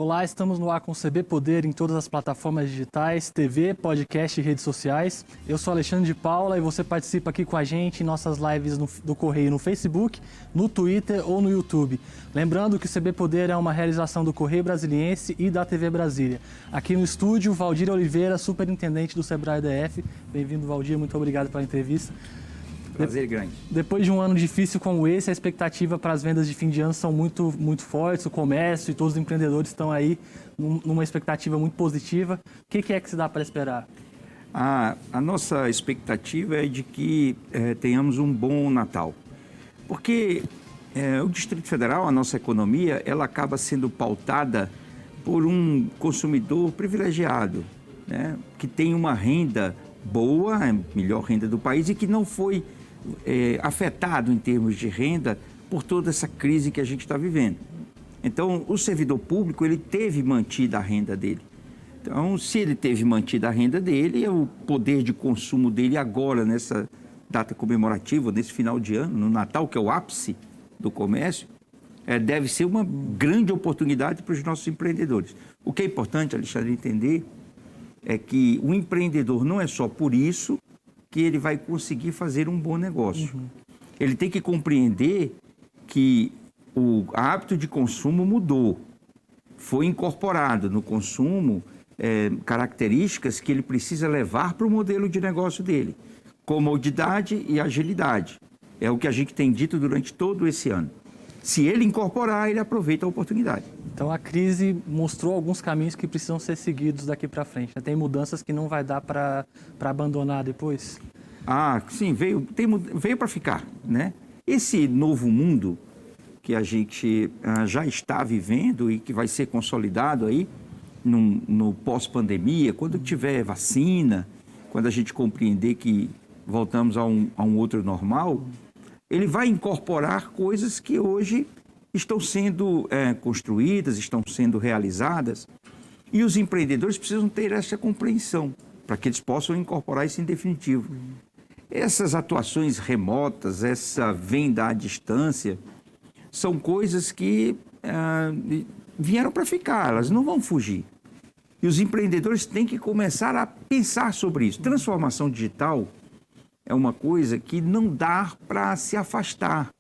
Olá, estamos no ar com o CB Poder em todas as plataformas digitais, TV, podcast e redes sociais. Eu sou Alexandre de Paula e você participa aqui com a gente em nossas lives do Correio no Facebook, no Twitter ou no YouTube. Lembrando que o CB Poder é uma realização do Correio Brasiliense e da TV Brasília. Aqui no estúdio, Valdir Oliveira, superintendente do Sebrae DF. Bem-vindo, Valdir, muito obrigado pela entrevista. Prazer grande. Depois de um ano difícil como esse, a expectativa para as vendas de fim de ano são muito fortes, o comércio e todos os empreendedores estão aí numa expectativa muito positiva. O que é que se dá para esperar? A nossa expectativa é de que tenhamos um bom Natal, porque o Distrito Federal, a nossa economia, ela acaba sendo pautada por um consumidor privilegiado, né? Que tem uma renda boa, a melhor renda do país e que não foi afetado em termos de renda por toda essa crise que a gente está vivendo. Então, o servidor público, ele teve mantida a renda dele. Então, se ele teve mantida a renda dele, o poder de consumo dele agora, nessa data comemorativa, nesse final de ano, no Natal, que é o ápice do comércio, deve ser uma grande oportunidade para os nossos empreendedores. O que é importante, Alexandre, entender é que o empreendedor não é só por isso que ele vai conseguir fazer um bom negócio. Ele tem que compreender que o hábito de consumo mudou. Foi incorporado no consumo características que ele precisa levar para o modelo de negócio dele. Comodidade e agilidade. É o que a gente tem dito durante todo esse ano. Se ele incorporar, ele aproveita a oportunidade. Então, a crise mostrou alguns caminhos que precisam ser seguidos daqui para frente. Tem mudanças que não vai dar para abandonar depois? Sim, veio para ficar, né? Esse novo mundo que a gente já está vivendo e que vai ser consolidado aí no pós-pandemia, quando tiver vacina, quando a gente compreender que voltamos a um outro normal, ele vai incorporar coisas que hoje estão sendo construídas, estão sendo realizadas, e os empreendedores precisam ter essa compreensão para que eles possam incorporar isso em definitivo. Essas atuações remotas, essa venda à distância, são coisas que vieram para ficar, elas não vão fugir. E os empreendedores têm que começar a pensar sobre isso. Transformação digital é uma coisa que não dá para se afastar.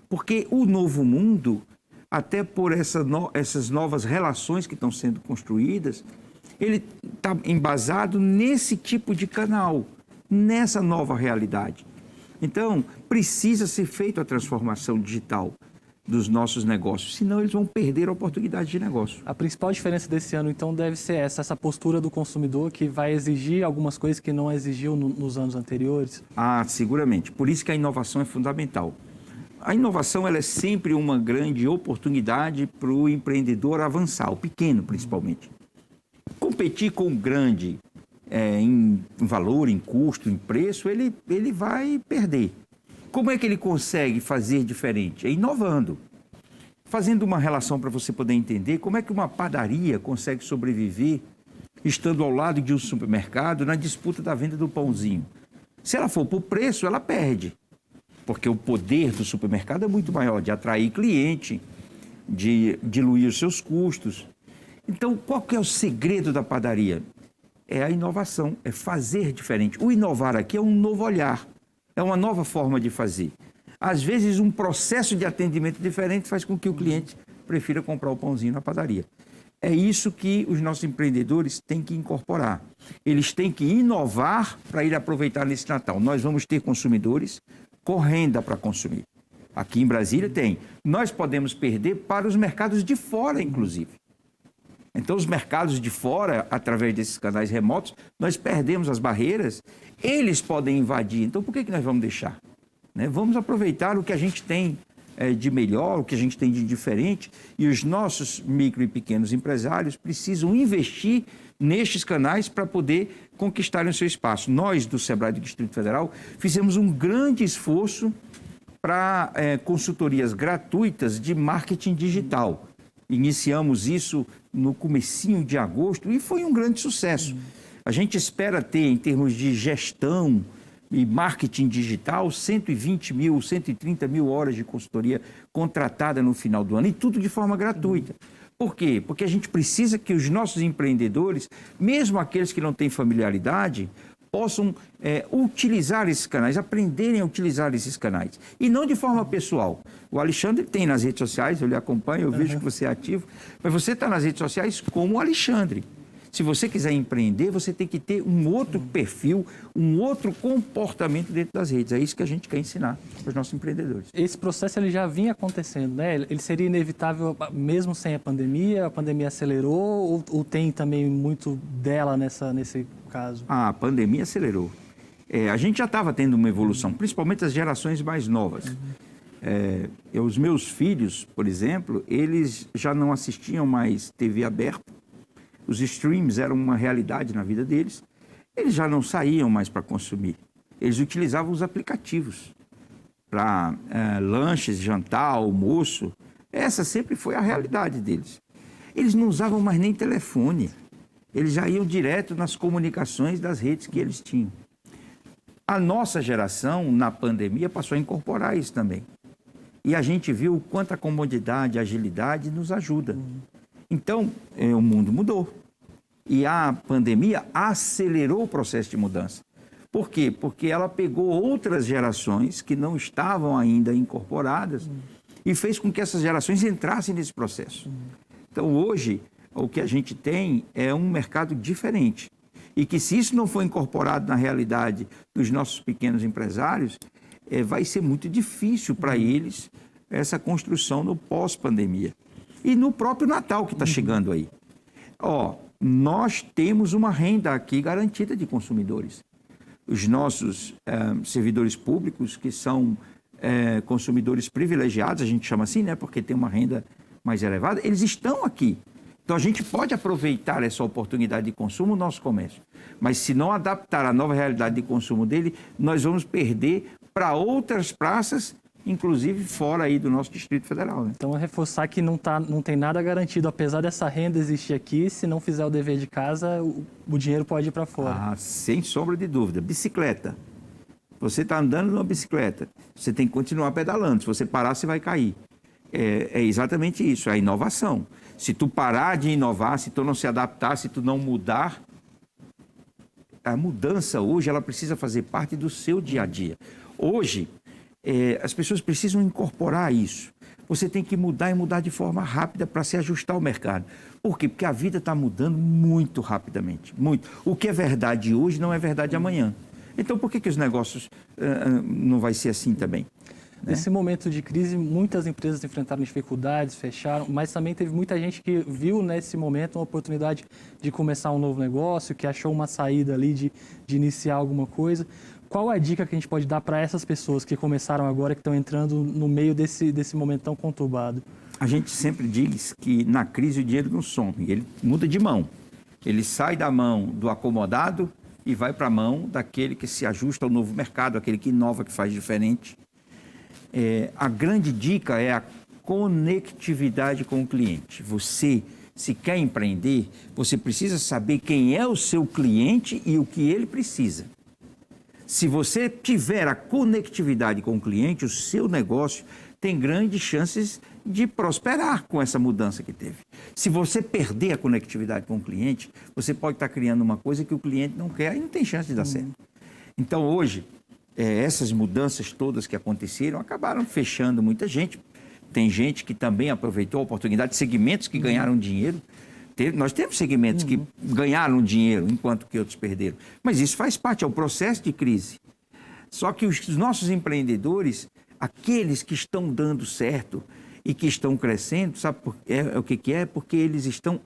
Porque o novo mundo, até por essas novas relações que estão sendo construídas, ele está embasado nesse tipo de canal, nessa nova realidade. Então, precisa ser feita a transformação digital dos nossos negócios, senão eles vão perder a oportunidade de negócio. A principal diferença desse ano, então, deve ser essa postura do consumidor que vai exigir algumas coisas que não exigiu nos anos anteriores? Seguramente. Por isso que a inovação é fundamental. A inovação ela é sempre uma grande oportunidade para o empreendedor avançar, o pequeno principalmente. Competir com o grande em valor, em custo, em preço, ele vai perder. Como é que ele consegue fazer diferente? É inovando. Fazendo uma relação para você poder entender como é que uma padaria consegue sobreviver estando ao lado de um supermercado na disputa da venda do pãozinho. Se ela for por preço, ela perde. Porque o poder do supermercado é muito maior, de atrair cliente, de diluir os seus custos. Então, qual que é o segredo da padaria? É a inovação, é fazer diferente. O inovar aqui é um novo olhar, é uma nova forma de fazer. Às vezes, um processo de atendimento diferente faz com que o cliente prefira comprar o pãozinho na padaria. É isso que os nossos empreendedores têm que incorporar. Eles têm que inovar para ir aproveitar nesse Natal. Nós vamos ter consumidores com renda para consumir. Aqui em Brasília tem. Nós podemos perder para os mercados de fora, inclusive. Então, os mercados de fora, através desses canais remotos, nós perdemos as barreiras, eles podem invadir. Então, por que nós vamos deixar? Vamos aproveitar o que a gente tem de melhor, o que a gente tem de diferente, e os nossos micro e pequenos empresários precisam investir nestes canais para poder conquistarem o seu espaço. Nós, do Sebrae do Distrito Federal, fizemos um grande esforço para consultorias gratuitas de marketing digital. Iniciamos isso no comecinho de agosto e foi um grande sucesso. A gente espera ter, em termos de gestão e marketing digital, 120 mil, 130 mil horas de consultoria contratada no final do ano, e tudo de forma gratuita. Por quê? Porque a gente precisa que os nossos empreendedores, mesmo aqueles que não têm familiaridade, possam utilizar esses canais, aprenderem a utilizar esses canais. E não de forma pessoal. O Alexandre tem nas redes sociais, eu lhe acompanho, eu vejo que você é ativo, mas você está nas redes sociais como o Alexandre. Se você quiser empreender, você tem que ter um outro perfil, um outro comportamento dentro das redes. É isso que a gente quer ensinar para os nossos empreendedores. Esse processo ele já vinha acontecendo, né? Ele seria inevitável mesmo sem a pandemia acelerou ou tem também muito dela nesse caso? A pandemia acelerou. A gente já estava tendo uma evolução, principalmente as gerações mais novas. Os meus filhos, por exemplo, eles já não assistiam mais TV aberta. Os streams eram uma realidade na vida deles. Eles já não saíam mais para consumir. Eles utilizavam os aplicativos para lanches, jantar, almoço. Essa sempre foi a realidade deles. Eles não usavam mais nem telefone. Eles já iam direto nas comunicações das redes que eles tinham. A nossa geração, na pandemia, passou a incorporar isso também. E a gente viu o quanto a comodidade, a agilidade nos ajuda. Então, o mundo mudou. E a pandemia acelerou o processo de mudança. Por quê? Porque ela pegou outras gerações que não estavam ainda incorporadas e fez com que essas gerações entrassem nesse processo. Então, hoje, o que a gente tem é um mercado diferente. E que se isso não for incorporado na realidade dos nossos pequenos empresários, vai ser muito difícil para eles essa construção no pós-pandemia. E no próprio Natal que está chegando aí. Nós temos uma renda aqui garantida de consumidores. Os nossos servidores públicos, que são consumidores privilegiados, a gente chama assim, né, porque tem uma renda mais elevada, eles estão aqui. Então, a gente pode aproveitar essa oportunidade de consumo no nosso comércio. Mas, se não adaptar a nova realidade de consumo dele, nós vamos perder para outras praças, inclusive fora aí do nosso Distrito Federal. Né? Então, é reforçar que não tem nada garantido, apesar dessa renda existir aqui, se não fizer o dever de casa, o dinheiro pode ir para fora. Sem sombra de dúvida. Bicicleta. Você está andando numa bicicleta, você tem que continuar pedalando. Se você parar, você vai cair. É exatamente isso, é a inovação. Se tu parar de inovar, se tu não se adaptar, se tu não mudar, a mudança hoje ela precisa fazer parte do seu dia a dia. Hoje, as pessoas precisam incorporar isso. Você tem que mudar e mudar de forma rápida para se ajustar ao mercado. Por quê? Porque a vida está mudando muito rapidamente. Muito. O que é verdade hoje não é verdade amanhã. Então, por que os negócios não vai ser assim também? Nesse momento de crise, muitas empresas enfrentaram dificuldades, fecharam, mas também teve muita gente que viu nesse momento uma oportunidade de começar um novo negócio, que achou uma saída ali de iniciar alguma coisa. Qual a dica que a gente pode dar para essas pessoas que começaram agora, que estão entrando no meio desse momento tão conturbado? A gente sempre diz que na crise o dinheiro não some, ele muda de mão. Ele sai da mão do acomodado e vai para a mão daquele que se ajusta ao novo mercado, aquele que inova, que faz diferente. A grande dica é a conectividade com o cliente. Você, se quer empreender, você precisa saber quem é o seu cliente e o que ele precisa. Se você tiver a conectividade com o cliente, o seu negócio tem grandes chances de prosperar com essa mudança que teve. Se você perder a conectividade com o cliente, você pode estar criando uma coisa que o cliente não quer e não tem chance de dar certo. Então, hoje, essas mudanças todas que aconteceram acabaram fechando muita gente. Tem gente que também aproveitou a oportunidade, segmentos que ganharam dinheiro. Nós temos segmentos que ganharam dinheiro, enquanto que outros perderam. Mas isso faz parte, é o processo de crise. Só que os nossos empreendedores, aqueles que estão dando certo e que estão crescendo, sabe o que é? Porque eles estão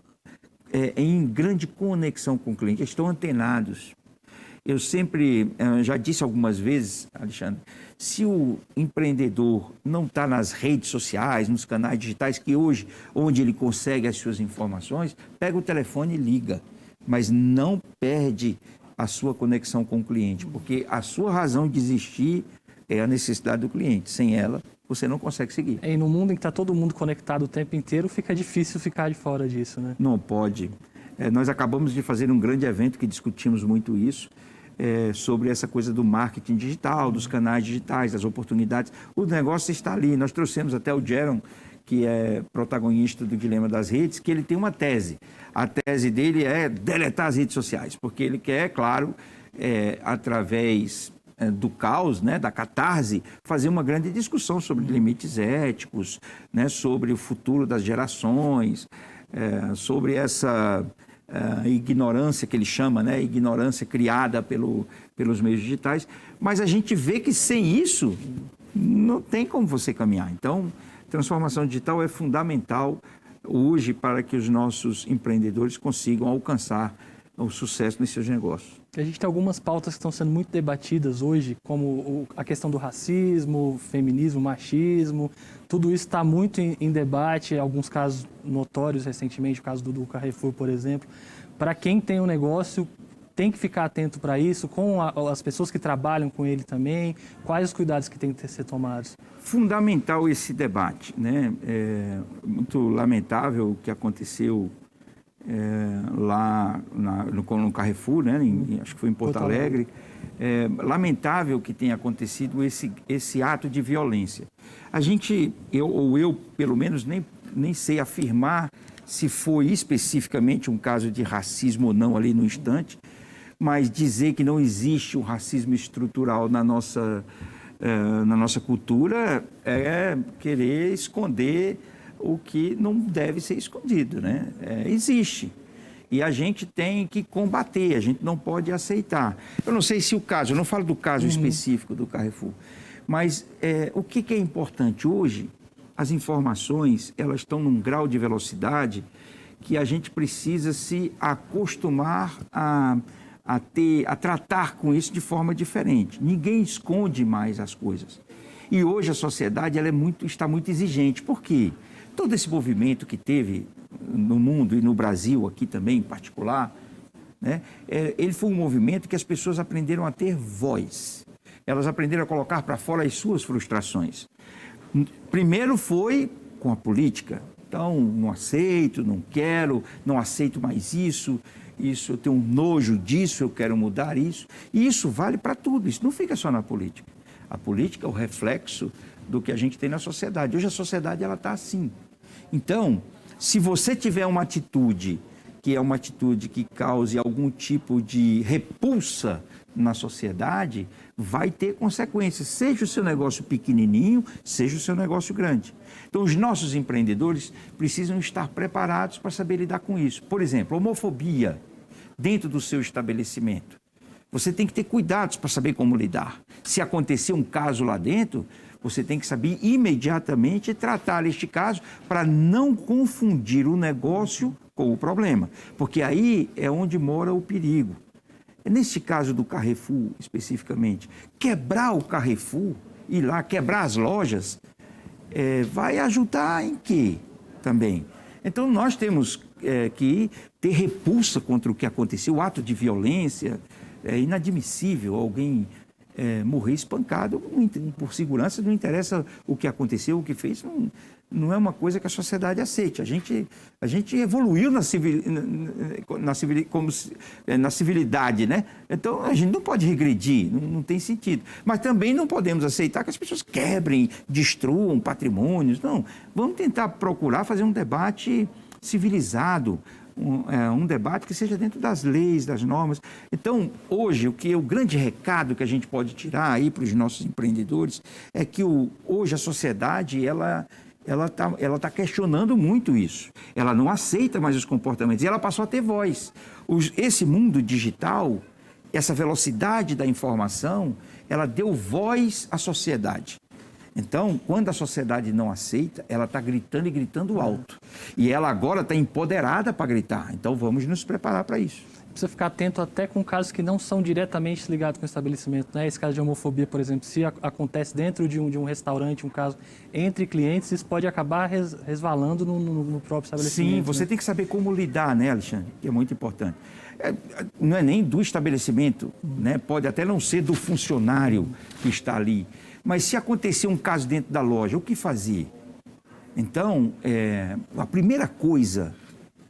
em grande conexão com o cliente, estão antenados. Eu sempre, já disse algumas vezes, Alexandre, se o empreendedor não está nas redes sociais, nos canais digitais, que hoje, onde ele consegue as suas informações, pega o telefone e liga, mas não perde a sua conexão com o cliente, porque a sua razão de existir é a necessidade do cliente. Sem ela, você não consegue seguir. E no mundo em que está todo mundo conectado o tempo inteiro, fica difícil ficar de fora disso, né? Não pode. Nós acabamos de fazer um grande evento que discutimos muito isso, sobre essa coisa do marketing digital, dos canais digitais, das oportunidades. O negócio está ali. Nós trouxemos até o Jaron, que é protagonista do Dilema das Redes, que ele tem uma tese. A tese dele é deletar as redes sociais, porque ele quer, claro, através do caos, né, da catarse, fazer uma grande discussão sobre limites éticos, né, sobre o futuro das gerações, sobre essa ignorância que ele chama, né, ignorância criada pelos meios digitais. Mas a gente vê que sem isso não tem como você caminhar. Então, transformação digital é fundamental hoje para que os nossos empreendedores consigam alcançar o sucesso nos seus negócios. A gente tem algumas pautas que estão sendo muito debatidas hoje, como a questão do racismo, feminismo, machismo. Tudo isso está muito em debate, alguns casos notórios recentemente, o caso do Carrefour, por exemplo. Para quem tem um negócio, tem que ficar atento para isso, com as pessoas que trabalham com ele também. Quais os cuidados que têm que ser tomados? Fundamental esse debate, né? É muito lamentável o que aconteceu lá no Carrefour, né? Acho que foi em Porto Alegre. É lamentável que tenha acontecido esse ato de violência. Eu pelo menos nem sei afirmar se foi especificamente um caso de racismo ou não ali no instante, mas dizer que não existe um racismo estrutural na nossa cultura é querer esconder o que não deve ser escondido, né? Existe. E a gente tem que combater, a gente não pode aceitar. Eu não sei se o caso, eu não falo do caso específico do Carrefour, mas o que é importante hoje? As informações, elas estão num grau de velocidade que a gente precisa se acostumar a tratar com isso de forma diferente. Ninguém esconde mais as coisas. E hoje a sociedade está muito exigente. Por quê? Todo esse movimento que teve no mundo e no Brasil aqui também em particular, né, ele foi um movimento que as pessoas aprenderam a ter voz. Elas aprenderam a colocar para fora as suas frustrações. Primeiro foi com a política. Então, não aceito, não quero, não aceito mais isso, eu tenho um nojo disso, eu quero mudar isso. E isso vale para tudo, isso não fica só na política. A política é o reflexo do que a gente tem na sociedade. Hoje a sociedade está assim. Então, se você tiver uma atitude que é uma atitude que cause algum tipo de repulsa na sociedade, vai ter consequências, seja o seu negócio pequenininho, seja o seu negócio grande. Então, os nossos empreendedores precisam estar preparados para saber lidar com isso. Por exemplo, homofobia dentro do seu estabelecimento. Você tem que ter cuidados para saber como lidar. Se acontecer um caso lá dentro, você tem que saber imediatamente tratar este caso para não confundir o negócio com o problema, porque aí é onde mora o perigo. Nesse caso do Carrefour, especificamente, quebrar o Carrefour, ir lá, quebrar as lojas, vai ajudar em quê também? Então, nós temos que ter repulsa contra o que aconteceu, o ato de violência. É inadmissível alguém morrer espancado por segurança, não interessa o que aconteceu, o que fez, não é uma coisa que a sociedade aceite. A gente evoluiu na civilidade, né? Então, a gente não pode regredir, não tem sentido. Mas também não podemos aceitar que as pessoas quebrem, destruam patrimônios. Não, vamos tentar procurar fazer um debate civilizado, um debate que seja dentro das leis, das normas. Então, hoje, o grande recado que a gente pode tirar aí para os nossos empreendedores é que hoje a sociedade, ela está questionando muito isso. Ela não aceita mais os comportamentos e ela passou a ter voz. Esse mundo digital, essa velocidade da informação, ela deu voz à sociedade. Então, quando a sociedade não aceita, ela está gritando e gritando alto. E ela agora está empoderada para gritar. Então, vamos nos preparar para isso. Precisa ficar atento até com casos que não são diretamente ligados com o estabelecimento, né? Esse caso de homofobia, por exemplo, se acontece dentro de um restaurante, um caso entre clientes, isso pode acabar resvalando no próprio estabelecimento. Sim, você tem que saber como lidar, né, Alexandre? Que é muito importante. Não é nem do estabelecimento, né? Pode até não ser do funcionário que está ali. Mas se acontecer um caso dentro da loja, o que fazer? Então, a primeira coisa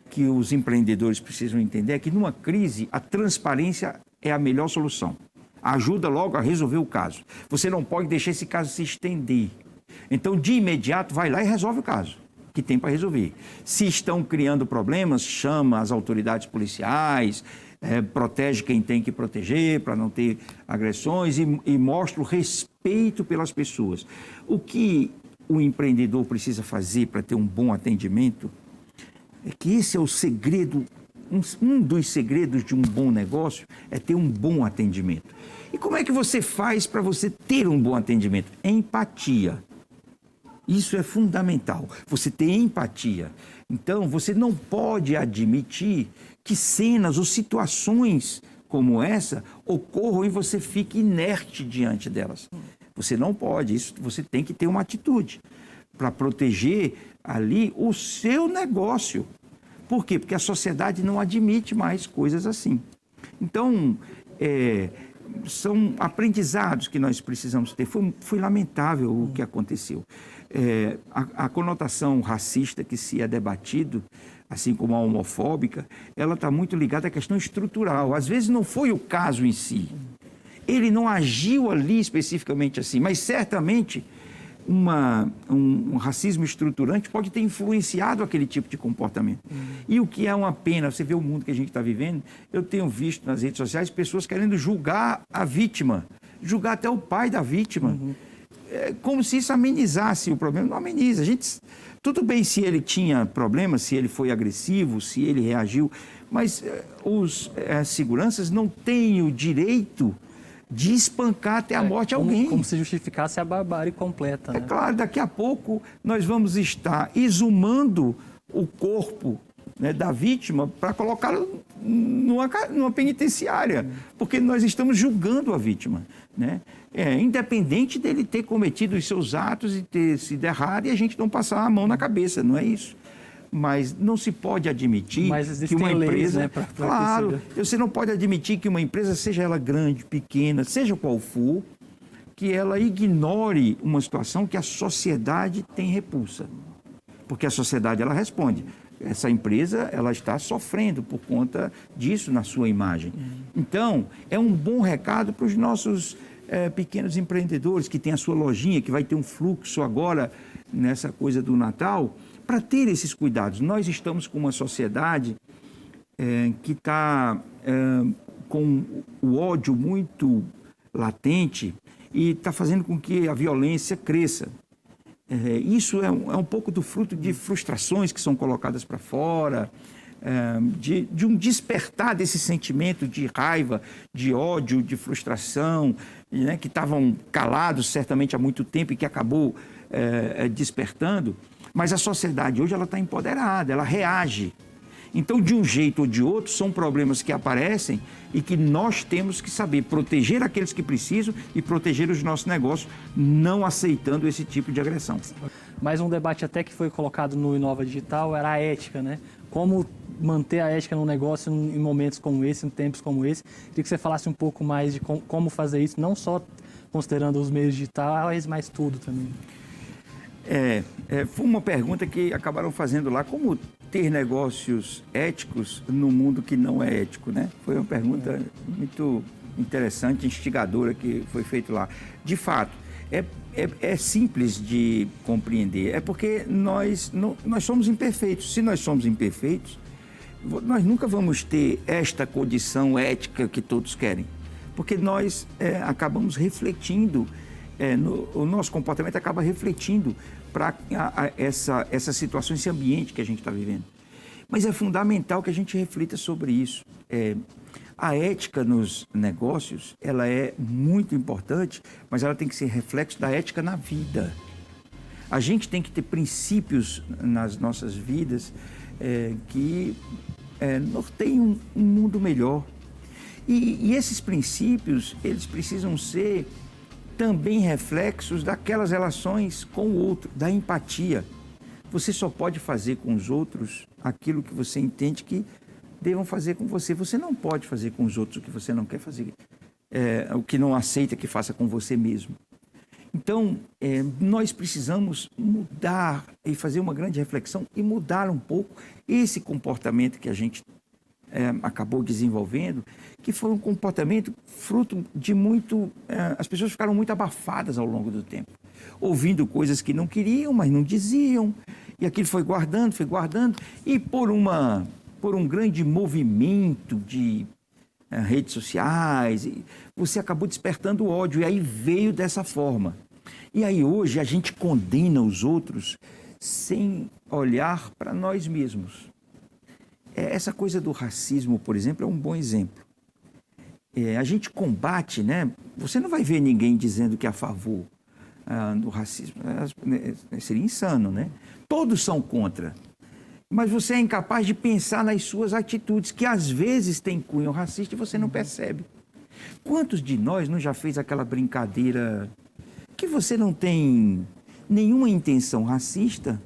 que os empreendedores precisam entender é que numa crise a transparência é a melhor solução. Ajuda logo a resolver o caso. Você não pode deixar esse caso se estender. Então, de imediato, vai lá e resolve o caso. que tem para resolver. Se estão criando problemas, chama as autoridades policiais, protege quem tem que proteger para não ter agressões e mostra o respeito pelas pessoas. O que o empreendedor precisa fazer para ter um bom atendimento é que esse é o segredo, um dos segredos de um bom negócio é ter um bom atendimento. E como é que você faz para você ter um bom atendimento? É empatia. Isso é fundamental, você ter empatia. Então, você não pode admitir que cenas ou situações como essa ocorram e você fique inerte diante delas. Você não pode, isso você tem que ter uma atitude para proteger ali o seu negócio. Por quê? Porque a sociedade não admite mais coisas assim. Então, são aprendizados que nós precisamos ter. Foi lamentável o que aconteceu. A conotação racista que se é debatido, assim como a homofóbica, ela está muito ligada à questão estrutural. Às vezes não foi o caso em si. Ele não agiu ali especificamente assim, mas certamente um racismo estruturante pode ter influenciado aquele tipo de comportamento. E o que é uma pena, você vê o mundo que a gente está vivendo, eu tenho visto nas redes sociais pessoas querendo julgar a vítima, julgar até o pai da vítima, como se isso amenizasse o problema. Não ameniza. Tudo bem se ele tinha problemas, se ele foi agressivo, se ele reagiu, mas os seguranças não têm o direito de espancar até a morte alguém. Como se justificasse a barbárie completa. Né? É claro, daqui a pouco nós vamos estar exumando o corpo, né, da vítima para colocá-lo numa penitenciária, porque nós estamos julgando a vítima. Né? Independente dele ter cometido os seus atos e ter sido errado e a gente não passar a mão na cabeça, não é isso. Mas não se pode admitir que uma empresa... Leis, né, claro, você não pode admitir que uma empresa, seja ela grande, pequena, seja qual for, que ela ignore uma situação que a sociedade tem repulsa. Porque a sociedade, ela responde. Essa empresa, ela está sofrendo por conta disso na sua imagem. Então, é um bom recado para os nossos pequenos empreendedores que têm a sua lojinha, que vai ter um fluxo agora nessa coisa do Natal, para ter esses cuidados. Nós estamos com uma sociedade que está com o ódio muito latente e está fazendo com que a violência cresça. Isso é um pouco do fruto de frustrações que são colocadas para fora, de um despertar desse sentimento de raiva, de ódio, de frustração, né, que estavam calados certamente há muito tempo e que acabou despertando. Mas a sociedade hoje ela está empoderada, ela reage. Então, de um jeito ou de outro, são problemas que aparecem e que nós temos que saber proteger aqueles que precisam e proteger os nossos negócios, não aceitando esse tipo de agressão. Mais um debate até que foi colocado no Inova Digital era a ética, né? Como manter a ética no negócio em momentos como esse, em tempos como esse. Queria que você falasse um pouco mais de como fazer isso, não só considerando os meios digitais, mas tudo também. Foi uma pergunta que acabaram fazendo lá, como ter negócios éticos no mundo que não é ético, né? Foi uma pergunta muito interessante, instigadora que foi feita lá. De fato, é simples de compreender, é porque nós somos imperfeitos. Se nós somos imperfeitos, nós nunca vamos ter esta condição ética que todos querem, porque nós acabamos refletindo, o nosso comportamento acaba refletindo para essa situação, esse ambiente que a gente está vivendo. Mas é fundamental que a gente reflita sobre isso. A ética nos negócios, ela é muito importante, mas ela tem que ser reflexo da ética na vida. A gente tem que ter princípios nas nossas vidas que norteiam um mundo melhor. E esses princípios, eles precisam ser também reflexos daquelas relações com o outro, da empatia. Você só pode fazer com os outros aquilo que você entende que devam fazer com você. Você não pode fazer com os outros o que você não quer fazer, o que não aceita que faça com você mesmo. Então, nós precisamos mudar e fazer uma grande reflexão e mudar um pouco esse comportamento que a gente acabou desenvolvendo, que foi um comportamento fruto de muito... as pessoas ficaram muito abafadas ao longo do tempo. ouvindo coisas que não queriam, mas não diziam. E aquilo foi guardando, e por um grande movimento de redes sociais, você acabou despertando ódio, e aí veio dessa forma. E aí hoje a gente condena os outros sem olhar para nós mesmos. Essa coisa do racismo, por exemplo, é um bom exemplo. A gente combate, né? Você não vai ver ninguém dizendo que é a favor do racismo. Seria insano, né? Todos são contra. Mas você é incapaz de pensar nas suas atitudes, que às vezes têm cunho racista e você não percebe. Quantos de nós não já fez aquela brincadeira que você não tem nenhuma intenção racista,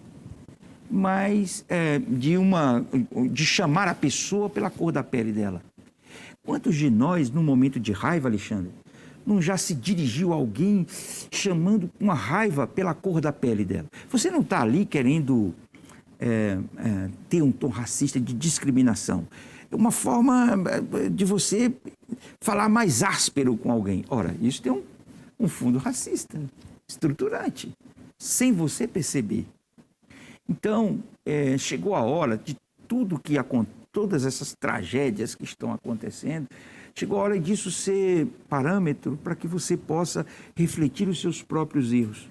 mas de chamar a pessoa pela cor da pele dela? Quantos de nós, num momento de raiva, Alexandre, não já se dirigiu a alguém chamando uma raiva pela cor da pele dela? Você não está ali querendo ter um tom racista de discriminação. É uma forma de você falar mais áspero com alguém. Ora, isso tem um fundo racista, estruturante, sem você perceber. Então, chegou a hora de todas essas tragédias que estão acontecendo, chegou a hora disso ser parâmetro para que você possa refletir os seus próprios erros.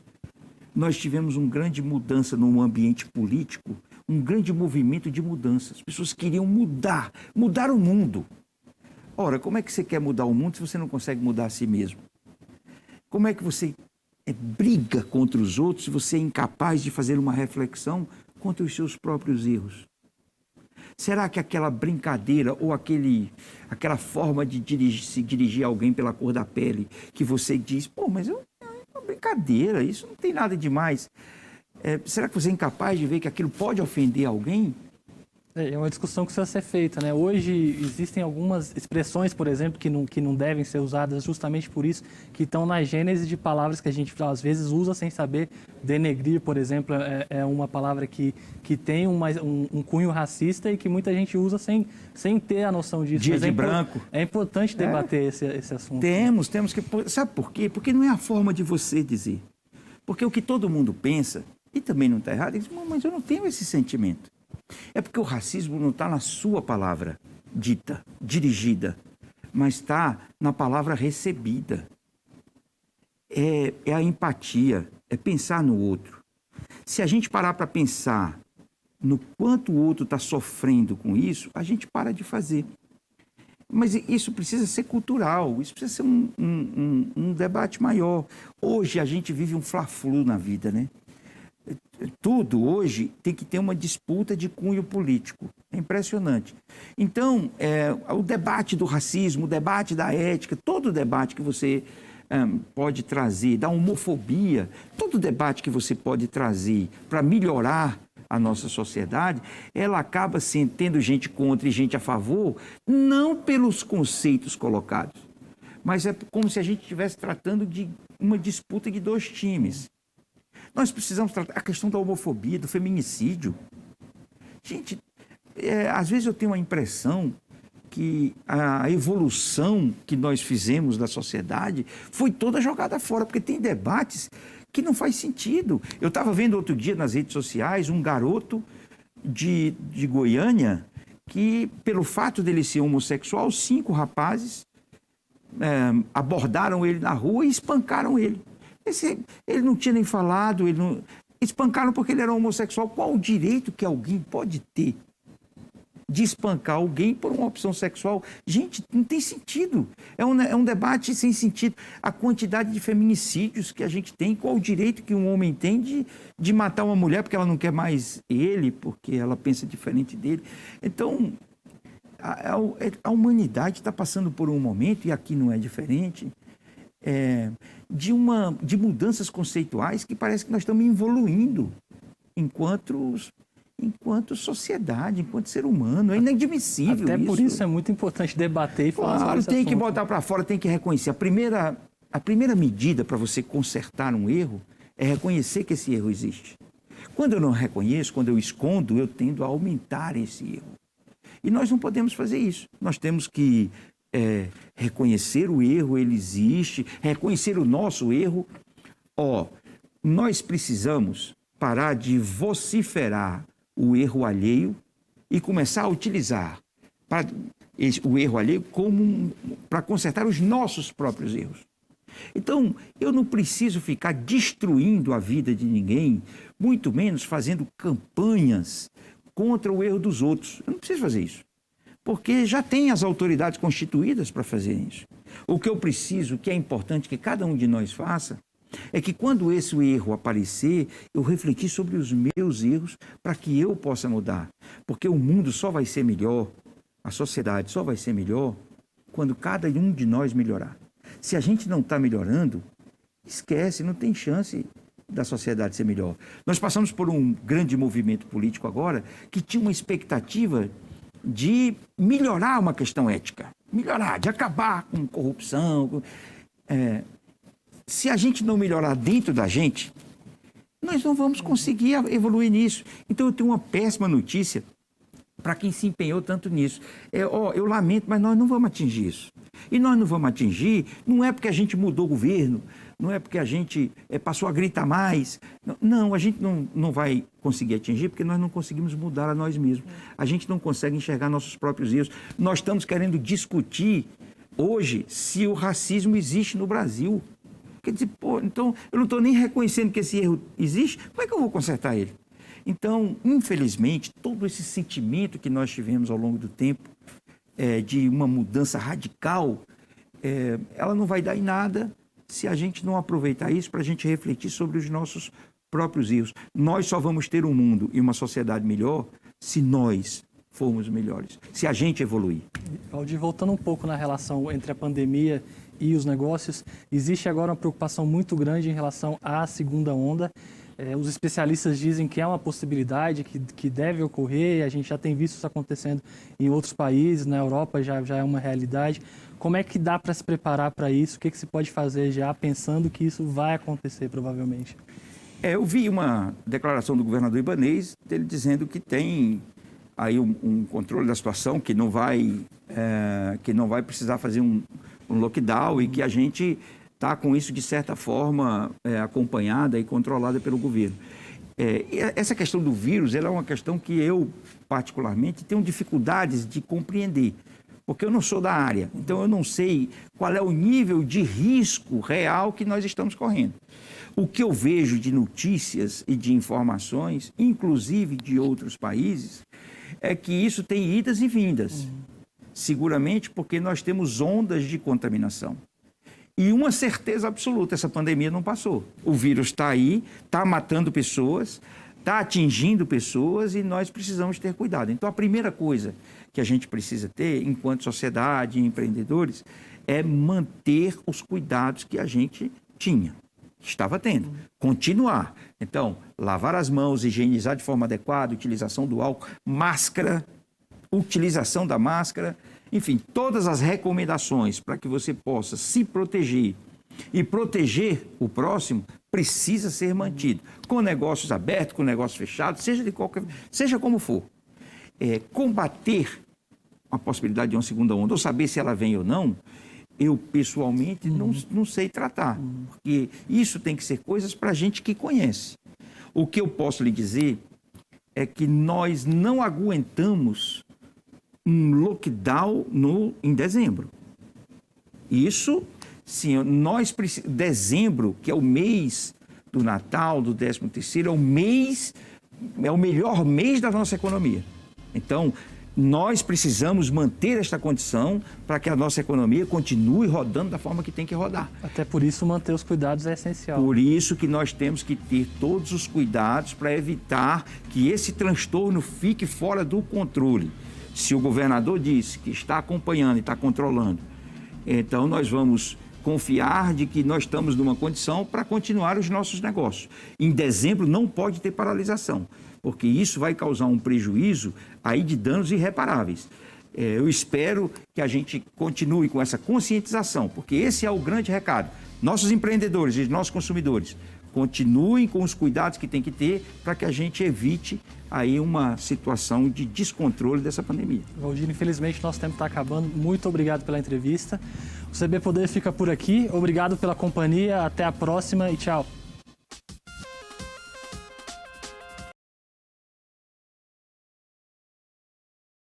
Nós tivemos uma grande mudança no ambiente político, um grande movimento de mudança. As pessoas queriam mudar o mundo. Ora, como é que você quer mudar o mundo se você não consegue mudar a si mesmo? Como é que você briga contra os outros se você é incapaz de fazer uma reflexão contra os seus próprios erros? Será que aquela brincadeira ou aquela forma de se dirigir a alguém pela cor da pele, que você diz, mas é uma brincadeira, isso não tem nada demais. Será que você é incapaz de ver que aquilo pode ofender alguém? É uma discussão que precisa ser feita, né? Hoje existem algumas expressões, por exemplo, que não devem ser usadas justamente por isso, que estão na gênese de palavras que a gente às vezes usa sem saber. Denegrir, por exemplo, é uma palavra que tem um cunho racista e que muita gente usa sem ter a noção disso. Dia de branco. É importante debater esse assunto. Temos que... Sabe por quê? Porque não é a forma de você dizer. Porque o que todo mundo pensa, e também não está errado, diz, mas eu não tenho esse sentimento. É porque o racismo não está na sua palavra dita, dirigida, mas está na palavra recebida. É a empatia, é pensar no outro. Se a gente parar para pensar no quanto o outro está sofrendo com isso, a gente para de fazer. Mas isso precisa ser cultural, isso precisa ser um debate maior. Hoje a gente vive um fla-flu na vida, né? Tudo hoje tem que ter uma disputa de cunho político. É impressionante. Então, o debate do racismo, o debate da ética, todo debate que você pode trazer, da homofobia, todo debate que você pode trazer para melhorar a nossa sociedade, ela acaba tendo gente contra e gente a favor, não pelos conceitos colocados, mas é como se a gente estivesse tratando de uma disputa de dois times. Nós precisamos tratar a questão da homofobia, do feminicídio. Gente, às vezes eu tenho a impressão que a evolução que nós fizemos da sociedade foi toda jogada fora, porque tem debates que não faz sentido. Eu estava vendo outro dia nas redes sociais um garoto de Goiânia que, pelo fato dele ser homossexual, 5 rapazes abordaram ele na rua e espancaram ele. Ele não tinha nem falado, espancaram porque ele era homossexual. Qual o direito que alguém pode ter de espancar alguém por uma opção sexual? Gente, não tem sentido. É um debate sem sentido. A quantidade de feminicídios que a gente tem, qual o direito que um homem tem de matar uma mulher porque ela não quer mais ele, porque ela pensa diferente dele. Então, a humanidade está passando por um momento, e aqui não é diferente, de mudanças conceituais que parece que nós estamos evoluindo enquanto sociedade, enquanto ser humano. É inadmissível Até isso. Por isso é muito importante debater e falar sobre esse tem assunto. Que botar para fora, tem que reconhecer. A primeira medida para você consertar um erro é reconhecer que esse erro existe. Quando eu não reconheço, quando eu escondo, eu tendo a aumentar esse erro. E nós não podemos fazer isso. Nós temos que reconhecer o erro, ele existe, reconhecer o nosso erro. nós precisamos parar de vociferar o erro alheio e começar a utilizar o erro alheio para consertar os nossos próprios erros. Então, eu não preciso ficar destruindo a vida de ninguém, muito menos fazendo campanhas contra o erro dos outros. Eu não preciso fazer isso, porque já tem as autoridades constituídas para fazer isso. O que eu preciso, que é importante que cada um de nós faça, é que quando esse erro aparecer, eu refletir sobre os meus erros para que eu possa mudar. Porque o mundo só vai ser melhor, a sociedade só vai ser melhor quando cada um de nós melhorar. Se a gente não está melhorando, esquece, não tem chance da sociedade ser melhor. Nós passamos por um grande movimento político agora que tinha uma expectativa de melhorar uma questão ética, melhorar, de acabar com corrupção. Se a gente não melhorar dentro da gente, nós não vamos conseguir evoluir nisso. Então eu tenho uma péssima notícia para quem se empenhou tanto nisso. Eu lamento, mas nós não vamos atingir isso. E nós não vamos atingir, não é porque a gente mudou o governo, não é porque a gente passou a gritar mais. Não, a gente não vai conseguir atingir porque nós não conseguimos mudar a nós mesmos. A gente não consegue enxergar nossos próprios erros. Nós estamos querendo discutir hoje se o racismo existe no Brasil. Quer dizer, então eu não estou nem reconhecendo que esse erro existe, como é que eu vou consertar ele? Então, infelizmente, todo esse sentimento que nós tivemos ao longo do tempo, de uma mudança radical, ela não vai dar em nada se a gente não aproveitar isso para a gente refletir sobre os nossos próprios erros. Nós só vamos ter um mundo e uma sociedade melhor se nós formos melhores, se a gente evoluir. Valdir, voltando um pouco na relação entre a pandemia e os negócios, existe agora uma preocupação muito grande em relação à segunda onda. Os especialistas dizem que é uma possibilidade, que deve ocorrer, a gente já tem visto isso acontecendo em outros países, na Europa já é uma realidade. Como é que dá para se preparar para isso? O que se pode fazer já pensando que isso vai acontecer, provavelmente? Eu vi uma declaração do governador Ibanez, dele dizendo que tem aí um controle da situação, que não vai precisar fazer um lockdown e que a gente está com isso, de certa forma, acompanhada e controlada pelo governo. Essa questão do vírus, ela é uma questão que eu, particularmente, tenho dificuldades de compreender, porque eu não sou da área, então eu não sei qual é o nível de risco real que nós estamos correndo. O que eu vejo de notícias e de informações, inclusive de outros países, é que isso tem idas e vindas, seguramente porque nós temos ondas de contaminação. E uma certeza absoluta, essa pandemia não passou. O vírus está aí, está matando pessoas, está atingindo pessoas e nós precisamos ter cuidado. Então, a primeira coisa que a gente precisa ter, enquanto sociedade e empreendedores, é manter os cuidados que a gente estava tendo. Continuar. Então, lavar as mãos, higienizar de forma adequada, utilização do álcool, máscara, utilização da máscara. Enfim, todas as recomendações para que você possa se proteger e proteger o próximo precisa ser mantido. Com negócios abertos, com negócios fechados, seja como for. Combater a possibilidade de uma segunda onda, ou saber se ela vem ou não, eu pessoalmente não sei tratar. Porque isso tem que ser coisas para a gente que conhece. O que eu posso lhe dizer é que nós não aguentamos um lockdown em dezembro. Isso, sim, dezembro, que é o mês do Natal, do 13º, é o melhor mês da nossa economia. Então, nós precisamos manter esta condição para que a nossa economia continue rodando da forma que tem que rodar. Até por isso, manter os cuidados é essencial. Por isso que nós temos que ter todos os cuidados para evitar que esse transtorno fique fora do controle. Se o governador disse que está acompanhando e está controlando, então nós vamos confiar de que nós estamos numa condição para continuar os nossos negócios. Em dezembro não pode ter paralisação, porque isso vai causar um prejuízo aí de danos irreparáveis. Eu espero que a gente continue com essa conscientização, porque esse é o grande recado. Nossos empreendedores e nossos consumidores continuem com os cuidados que tem que ter para que a gente evite aí uma situação de descontrole dessa pandemia. Valdir, infelizmente nosso tempo está acabando. Muito obrigado pela entrevista. O CB Poder fica por aqui. Obrigado pela companhia. Até a próxima e tchau.